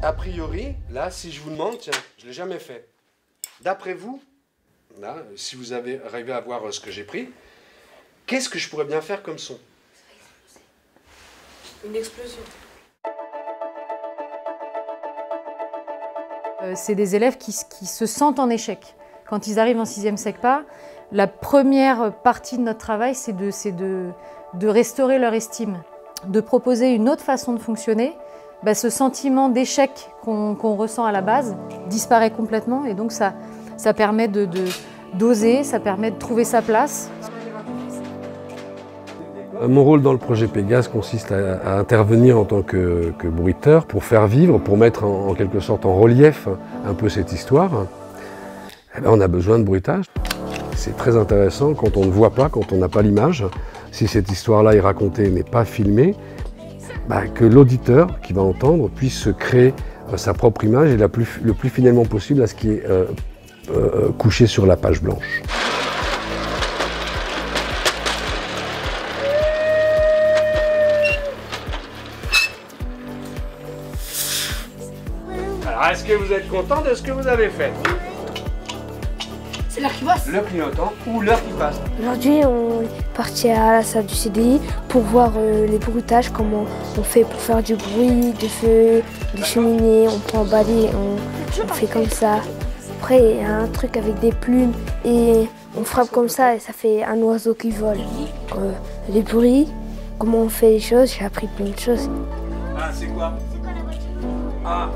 a priori, là, si je vous demande, tiens, je ne l'ai jamais fait. D'après vous, là, si vous avez arrivé à voir ce que j'ai pris, qu'est-ce que je pourrais bien faire comme son? Une explosion. C'est des élèves qui se sentent en échec. Quand ils arrivent en 6e SECPA, la première partie de notre travail, c'est de restaurer leur estime, de proposer une autre façon de fonctionner. Ce sentiment d'échec qu'on ressent à la base disparaît complètement et donc ça permet d'oser, ça permet de trouver sa place. Mon rôle dans le projet Pégase consiste à intervenir en tant que bruiteur pour faire vivre, pour mettre en quelque sorte en relief un peu cette histoire. On a besoin de bruitage. C'est très intéressant quand on ne voit pas, quand on n'a pas l'image, si cette histoire-là est racontée mais pas filmée, que l'auditeur qui va entendre puisse se créer sa propre image et le plus fidèlement possible à ce qui est couché sur la page blanche. Alors, est-ce que vous êtes content de ce que vous avez fait? C'est l'heure qui passe. Le clignotant ou l'heure qui passe. Aujourd'hui, on est parti à la salle du CDI pour voir les bruitages, comment on fait pour faire du bruit, du feu, des cheminées, on prend un balai, on fait comme ça. Après, il y a un truc avec des plumes et on frappe comme ça et ça fait un oiseau qui vole. Les bruits, comment on fait les choses, j'ai appris plein de choses. Ah, c'est quoi? Ah.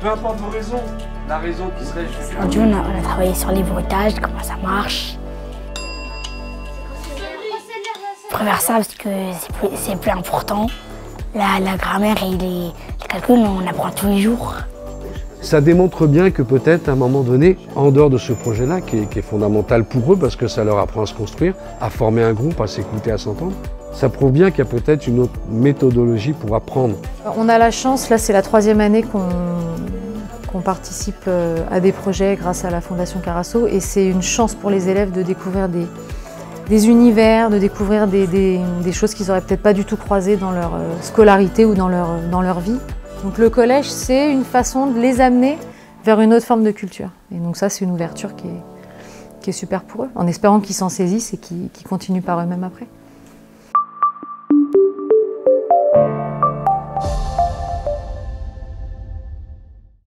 Peu importe vos raisons, la raison qui serait... Aujourd'hui, on a travaillé sur les bruitages, comment ça marche. Je préfère ça parce que c'est plus important. La grammaire et les calculs, on apprend tous les jours. Ça démontre bien que peut-être à un moment donné, en dehors de ce projet-là, qui est fondamental pour eux parce que ça leur apprend à se construire, à former un groupe, à s'écouter, à s'entendre, ça prouve bien qu'il y a peut-être une autre méthodologie pour apprendre. On a la chance, là c'est la 3e année qu'on participe à des projets grâce à la Fondation Carasso et c'est une chance pour les élèves de découvrir des univers, de découvrir des choses qu'ils n'auraient peut-être pas du tout croisées dans leur scolarité ou dans leur vie. Donc le collège, c'est une façon de les amener vers une autre forme de culture. Et donc ça, c'est une ouverture qui est super pour eux, en espérant qu'ils s'en saisissent et qu'ils continuent par eux-mêmes après.